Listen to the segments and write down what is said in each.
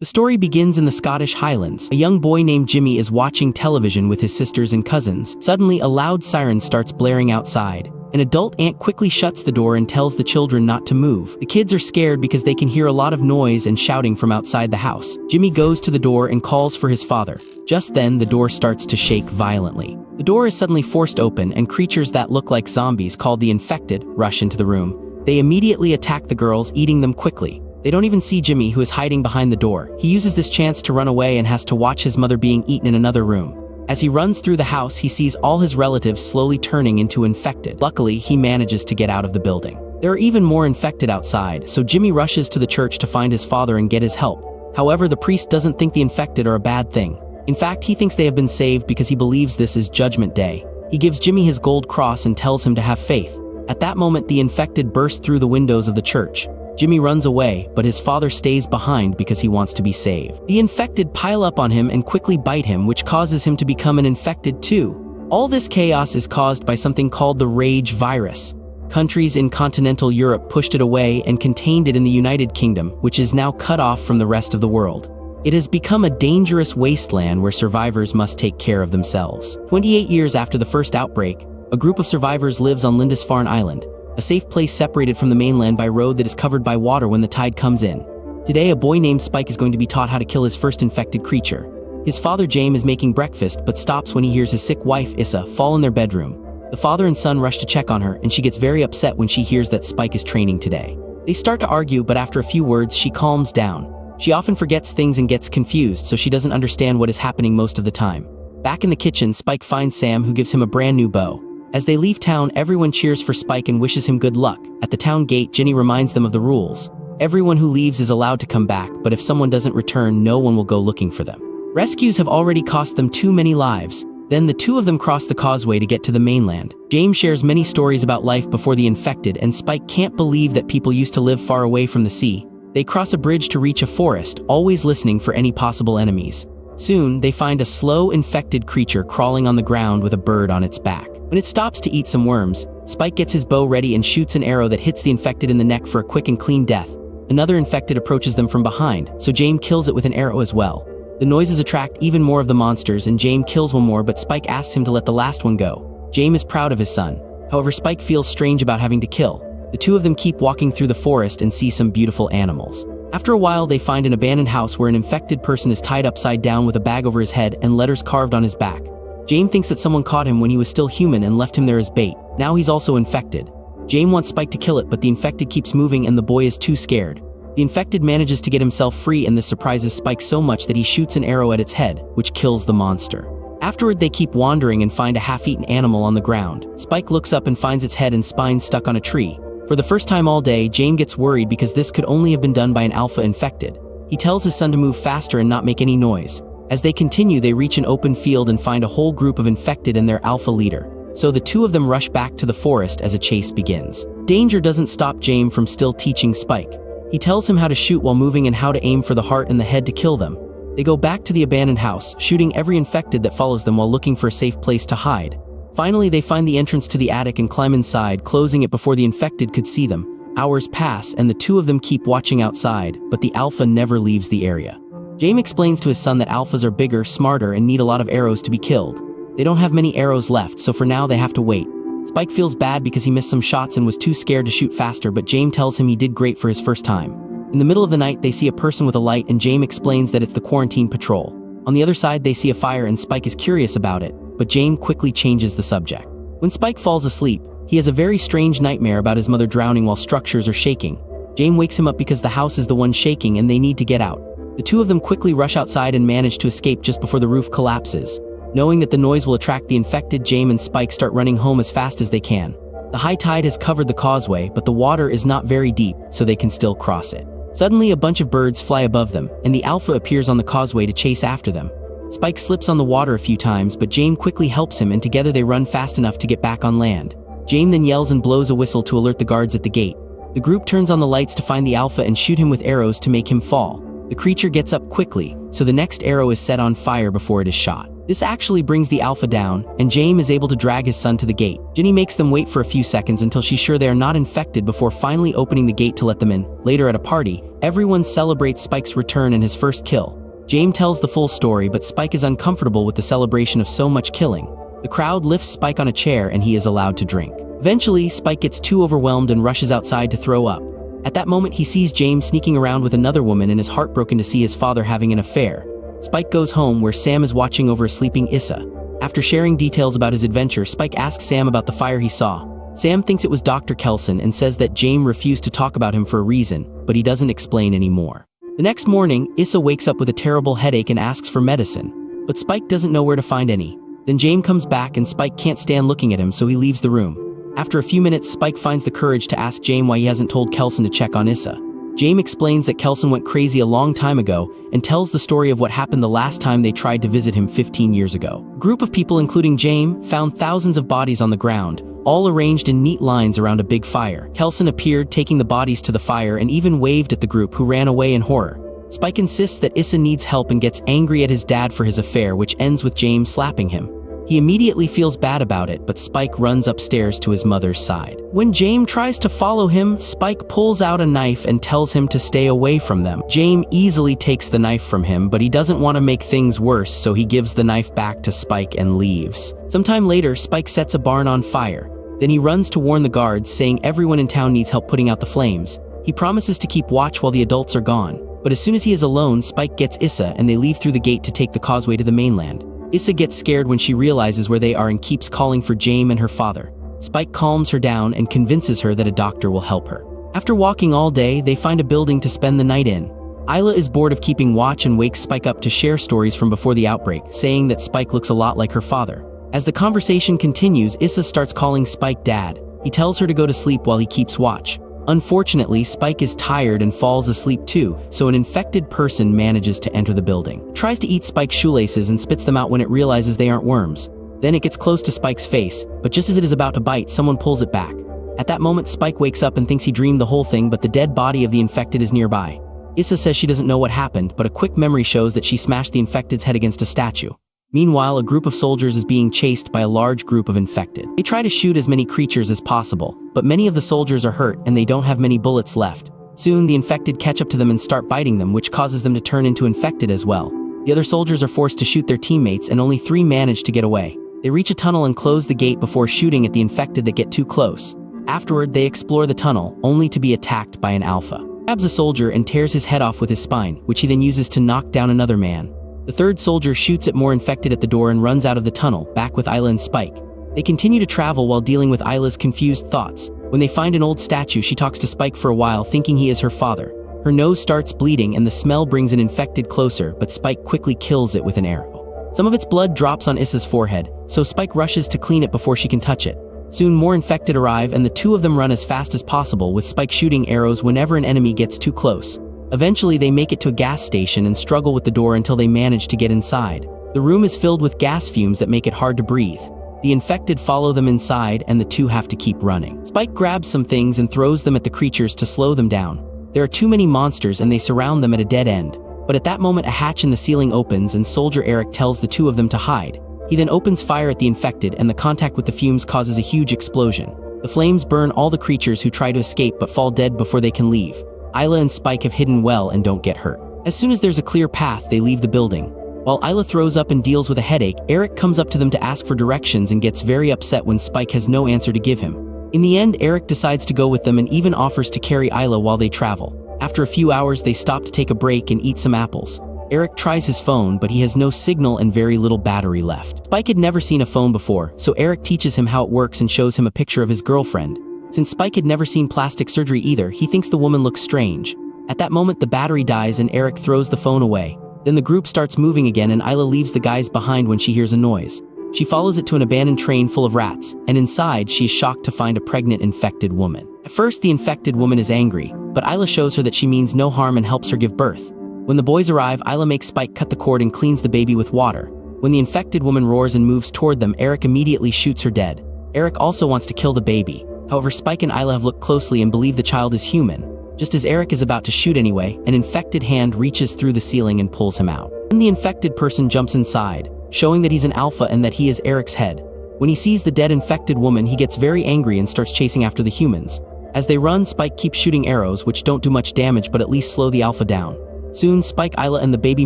The story begins in the Scottish Highlands. A young boy named Jimmy is watching television with his sisters and cousins. Suddenly, a loud siren starts blaring outside. An adult aunt quickly shuts the door and tells the children not to move. The kids are scared because they can hear a lot of noise and shouting from outside the house. Jimmy goes to the door and calls for his father. Just then, the door starts to shake violently. The door is suddenly forced open and creatures that look like zombies called the Infected rush into the room. They immediately attack the girls, eating them quickly. They don't even see Jimmy, who is hiding behind the door. He uses this chance to run away and has to watch his mother being eaten in another room. As he runs through the house, he sees all his relatives slowly turning into infected. Luckily, he manages to get out of the building. There are even more infected outside, so Jimmy rushes to the church to find his father and get his help. However, the priest doesn't think the infected are a bad thing. In fact, he thinks they have been saved because he believes this is Judgment Day. He gives Jimmy his gold cross and tells him to have faith. At that moment, the infected burst through the windows of the church. Jimmy runs away, but his father stays behind because he wants to be saved. The infected pile up on him and quickly bite him, which causes him to become an infected too. All this chaos is caused by something called the rage virus. Countries in continental Europe pushed it away and contained it in the United Kingdom, which is now cut off from the rest of the world. It has become a dangerous wasteland where survivors must take care of themselves. 28 years after the first outbreak, a group of survivors lives on Lindisfarne Island, a safe place separated from the mainland by road that is covered by water when the tide comes in. Today, a boy named Spike is going to be taught how to kill his first infected creature. His father, James, is making breakfast but stops when he hears his sick wife, Issa, fall in their bedroom. The father and son rush to check on her, and she gets very upset when she hears that Spike is training today. They start to argue, but after a few words, she calms down. She often forgets things and gets confused, so she doesn't understand what is happening most of the time. Back in the kitchen, Spike finds Sam, who gives him a brand new bow. As they leave town, everyone cheers for Spike and wishes him good luck. At the town gate, Ginny reminds them of the rules. Everyone who leaves is allowed to come back, but if someone doesn't return, no one will go looking for them. Rescues have already cost them too many lives. Then the two of them cross the causeway to get to the mainland. James shares many stories about life before the infected, and Spike can't believe that people used to live far away from the sea. They cross a bridge to reach a forest, always listening for any possible enemies. Soon, they find a slow, infected creature crawling on the ground with a bird on its back. When it stops to eat some worms, Spike gets his bow ready and shoots an arrow that hits the infected in the neck for a quick and clean death. Another infected approaches them from behind, so James kills it with an arrow as well. The noises attract even more of the monsters, and James kills one more, but Spike asks him to let the last one go. James is proud of his son. However, Spike feels strange about having to kill. The two of them keep walking through the forest and see some beautiful animals. After a while, they find an abandoned house where an infected person is tied upside down with a bag over his head and letters carved on his back. James thinks that someone caught him when he was still human and left him there as bait. Now he's also infected. James wants Spike to kill it, but the infected keeps moving and the boy is too scared. The infected manages to get himself free, and this surprises Spike so much that he shoots an arrow at its head, which kills the monster. Afterward, they keep wandering and find a half-eaten animal on the ground. Spike looks up and finds its head and spine stuck on a tree. For the first time all day, James gets worried because this could only have been done by an alpha infected. He tells his son to move faster and not make any noise. As they continue, they reach an open field and find a whole group of infected and their alpha leader. So the two of them rush back to the forest as a chase begins. Danger doesn't stop James from still teaching Spike. He tells him how to shoot while moving and how to aim for the heart and the head to kill them. They go back to the abandoned house, shooting every infected that follows them while looking for a safe place to hide. Finally, they find the entrance to the attic and climb inside, closing it before the infected could see them. Hours pass, and the two of them keep watching outside, but the alpha never leaves the area. James explains to his son that alphas are bigger, smarter, and need a lot of arrows to be killed. They don't have many arrows left, so for now they have to wait. Spike feels bad because he missed some shots and was too scared to shoot faster, but James tells him he did great for his first time. In the middle of the night, they see a person with a light, and James explains that it's the quarantine patrol. On the other side, they see a fire, and Spike is curious about it, but James quickly changes the subject. When Spike falls asleep, he has a very strange nightmare about his mother drowning while structures are shaking. James wakes him up because the house is the one shaking and they need to get out. The two of them quickly rush outside and manage to escape just before the roof collapses. Knowing that the noise will attract the infected, James and Spike start running home as fast as they can. The high tide has covered the causeway, but the water is not very deep, so they can still cross it. Suddenly, a bunch of birds fly above them, and the alpha appears on the causeway to chase after them. Spike slips on the water a few times, but James quickly helps him, and together they run fast enough to get back on land. James then yells and blows a whistle to alert the guards at the gate. The group turns on the lights to find the alpha and shoot him with arrows to make him fall. The creature gets up quickly, so the next arrow is set on fire before it is shot. This actually brings the alpha down, and James is able to drag his son to the gate. Ginny makes them wait for a few seconds until she's sure they are not infected before finally opening the gate to let them in. Later at a party, everyone celebrates Spike's return and his first kill. James tells the full story, but Spike is uncomfortable with the celebration of so much killing. The crowd lifts Spike on a chair and he is allowed to drink. Eventually, Spike gets too overwhelmed and rushes outside to throw up. At that moment, he sees James sneaking around with another woman and is heartbroken to see his father having an affair. Spike goes home where Sam is watching over a sleeping Issa. After sharing details about his adventure, Spike asks Sam about the fire he saw. Sam thinks it was Dr. Kelson and says that James refused to talk about him for a reason, but he doesn't explain anymore. The next morning, Issa wakes up with a terrible headache and asks for medicine, but Spike doesn't know where to find any. Then James comes back and Spike can't stand looking at him, so he leaves the room. After a few minutes, Spike finds the courage to ask James why he hasn't told Kelson to check on Issa. James explains that Kelson went crazy a long time ago and tells the story of what happened the last time they tried to visit him 15 years ago. A group of people, including James, found thousands of bodies on the ground, all arranged in neat lines around a big fire. Kelson appeared, taking the bodies to the fire, and even waved at the group, who ran away in horror. Spike insists that Issa needs help and gets angry at his dad for his affair, which ends with James slapping him. He immediately feels bad about it, but Spike runs upstairs to his mother's side. When James tries to follow him, Spike pulls out a knife and tells him to stay away from them. James easily takes the knife from him, but he doesn't want to make things worse, so he gives the knife back to Spike and leaves. Sometime later, Spike sets a barn on fire. Then he runs to warn the guards, saying everyone in town needs help putting out the flames. He promises to keep watch while the adults are gone. But as soon as he is alone, Spike gets Issa and they leave through the gate to take the causeway to the mainland. Issa gets scared when she realizes where they are and keeps calling for James and her father. Spike calms her down and convinces her that a doctor will help her. After walking all day, they find a building to spend the night in. Isla is bored of keeping watch and wakes Spike up to share stories from before the outbreak, saying that Spike looks a lot like her father. As the conversation continues, Issa starts calling Spike Dad. He tells her to go to sleep while he keeps watch. Unfortunately, Spike is tired and falls asleep too, so an infected person manages to enter the building. It tries to eat Spike's shoelaces and spits them out when it realizes they aren't worms. Then it gets close to Spike's face, but just as it is about to bite, someone pulls it back. At that moment, Spike wakes up and thinks he dreamed the whole thing, but the dead body of the infected is nearby. Issa says she doesn't know what happened, but a quick memory shows that she smashed the infected's head against a statue. Meanwhile, a group of soldiers is being chased by a large group of infected. They try to shoot as many creatures as possible, but many of the soldiers are hurt and they don't have many bullets left. Soon, the infected catch up to them and start biting them, which causes them to turn into infected as well. The other soldiers are forced to shoot their teammates and only 3 manage to get away. They reach a tunnel and close the gate before shooting at the infected that get too close. Afterward, they explore the tunnel, only to be attacked by an alpha. He grabs a soldier and tears his head off with his spine, which he then uses to knock down another man. The third soldier shoots at more infected at the door and runs out of the tunnel, back with Isla and Spike. They continue to travel while dealing with Isla's confused thoughts. When they find an old statue, she talks to Spike for a while, thinking he is her father. Her nose starts bleeding and the smell brings an infected closer, but Spike quickly kills it with an arrow. Some of its blood drops on Issa's forehead, so Spike rushes to clean it before she can touch it. Soon more infected arrive and the two of them run as fast as possible, with Spike shooting arrows whenever an enemy gets too close. Eventually, they make it to a gas station and struggle with the door until they manage to get inside. The room is filled with gas fumes that make it hard to breathe. The infected follow them inside and the two have to keep running. Spike grabs some things and throws them at the creatures to slow them down. There are too many monsters and they surround them at a dead end. But at that moment, a hatch in the ceiling opens and Soldier Eric tells the two of them to hide. He then opens fire at the infected and the contact with the fumes causes a huge explosion. The flames burn all the creatures who try to escape but fall dead before they can leave. Isla and Spike have hidden well and don't get hurt. As soon as there's a clear path, they leave the building. While Isla throws up and deals with a headache, Eric comes up to them to ask for directions and gets very upset when Spike has no answer to give him. In the end, Eric decides to go with them and even offers to carry Isla while they travel. After a few hours, they stop to take a break and eat some apples. Eric tries his phone, but he has no signal and very little battery left. Spike had never seen a phone before, so Eric teaches him how it works and shows him a picture of his girlfriend. Since Spike had never seen plastic surgery either, he thinks the woman looks strange. At that moment, the battery dies and Eric throws the phone away. Then the group starts moving again and Isla leaves the guys behind when she hears a noise. She follows it to an abandoned train full of rats, and inside, she is shocked to find a pregnant infected woman. At first, the infected woman is angry, but Isla shows her that she means no harm and helps her give birth. When the boys arrive, Isla makes Spike cut the cord and cleans the baby with water. When the infected woman roars and moves toward them, Eric immediately shoots her dead. Eric also wants to kill the baby. However, Spike and Isla have looked closely and believe the child is human. Just as Eric is about to shoot anyway, an infected hand reaches through the ceiling and pulls him out. Then the infected person jumps inside. showing that he's an alpha and that he is Eric's head. When he sees the dead infected woman, he gets very angry and starts chasing after the humans. As they run, Spike keeps shooting arrows, which don't do much damage but at least slow the alpha down. Soon, Spike, Isla, and the baby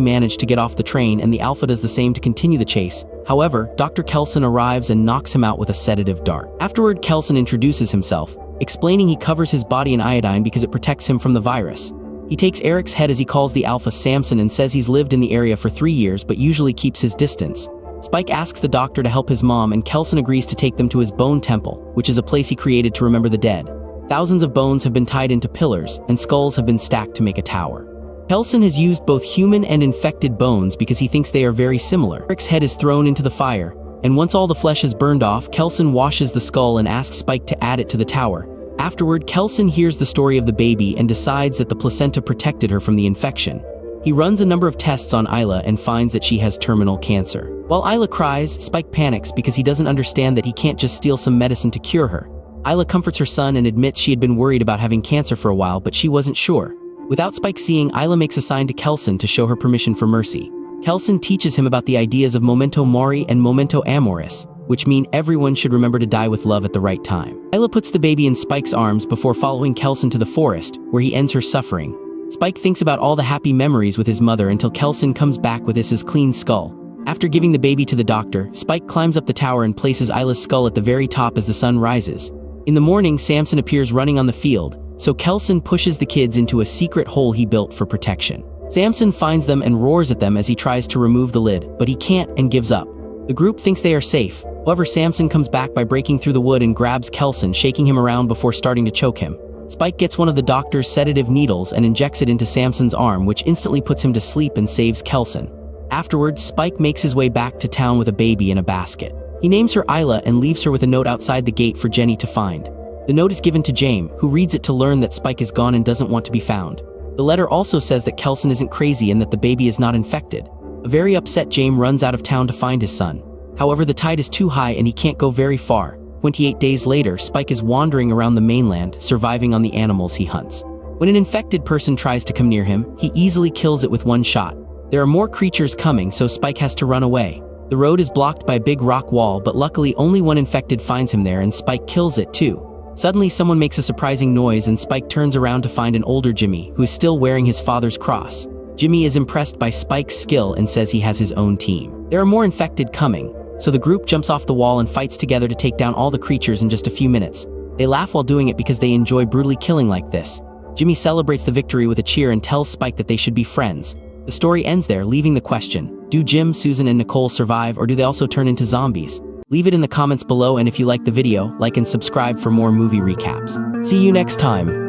manage to get off the train, and the alpha does the same to continue the chase. However, Dr. Kelson arrives and knocks him out with a sedative dart. Afterward, Kelson introduces himself, explaining he covers his body in iodine because it protects him from the virus. He takes Eric's head as he calls the alpha Samson and says he's lived in the area for 3 years but usually keeps his distance. Spike asks the doctor to help his mom, and Kelson agrees to take them to his bone temple, which is a place he created to remember the dead. Thousands of bones have been tied into pillars, and skulls have been stacked to make a tower. Kelson has used both human and infected bones because he thinks they are very similar. Eric's head is thrown into the fire, and once all the flesh is burned off, Kelson washes the skull and asks Spike to add it to the tower. Afterward, Kelson hears the story of the baby and decides that the placenta protected her from the infection. He runs a number of tests on Isla and finds that she has terminal cancer. While Isla cries, Spike panics because he doesn't understand that he can't just steal some medicine to cure her. Isla comforts her son and admits she had been worried about having cancer for a while, but she wasn't sure. Without Spike seeing, Isla makes a sign to Kelson to show her permission for mercy. Kelson teaches him about the ideas of memento mori and memento amoris, which mean everyone should remember to die with love at the right time. Isla puts the baby in Spike's arms before following Kelson to the forest, where he ends her suffering. Spike thinks about all the happy memories with his mother until Kelson comes back with his clean skull. After giving the baby to the doctor, Spike climbs up the tower and places Isla's skull at the very top as the sun rises. In the morning, Samson appears running on the field, so Kelson pushes the kids into a secret hole he built for protection. Samson finds them and roars at them as he tries to remove the lid, but he can't and gives up. The group thinks they are safe. However, Samson comes back by breaking through the wood and grabs Kelson, shaking him around before starting to choke him. Spike gets one of the doctor's sedative needles and injects it into Samson's arm, which instantly puts him to sleep and saves Kelson. Afterwards, Spike makes his way back to town with a baby in a basket. He names her Isla and leaves her with a note outside the gate for Jenny to find. The note is given to James, who reads it to learn that Spike is gone and doesn't want to be found. The letter also says that Kelson isn't crazy and that the baby is not infected. A very upset James runs out of town to find his son. However, the tide is too high and he can't go very far. 28 days later, Spike is wandering around the mainland, surviving on the animals he hunts. When an infected person tries to come near him, he easily kills it with one shot. There are more creatures coming, so Spike has to run away. The road is blocked by a big rock wall, but luckily only one infected finds him there and Spike kills it too. Suddenly, someone makes a surprising noise and Spike turns around to find an older Jimmy, who is still wearing his father's cross. Jimmy is impressed by Spike's skill and says he has his own team. There are more infected coming, so the group jumps off the wall and fights together to take down all the creatures in just a few minutes. They laugh while doing it because they enjoy brutally killing like this. Jimmy celebrates the victory with a cheer and tells Spike that they should be friends. The story ends there, leaving the question: do Jim, Susan, and Nicole survive, or do they also turn into zombies? Leave it in the comments below, and if you like the video, like and subscribe for more movie recaps. See you next time.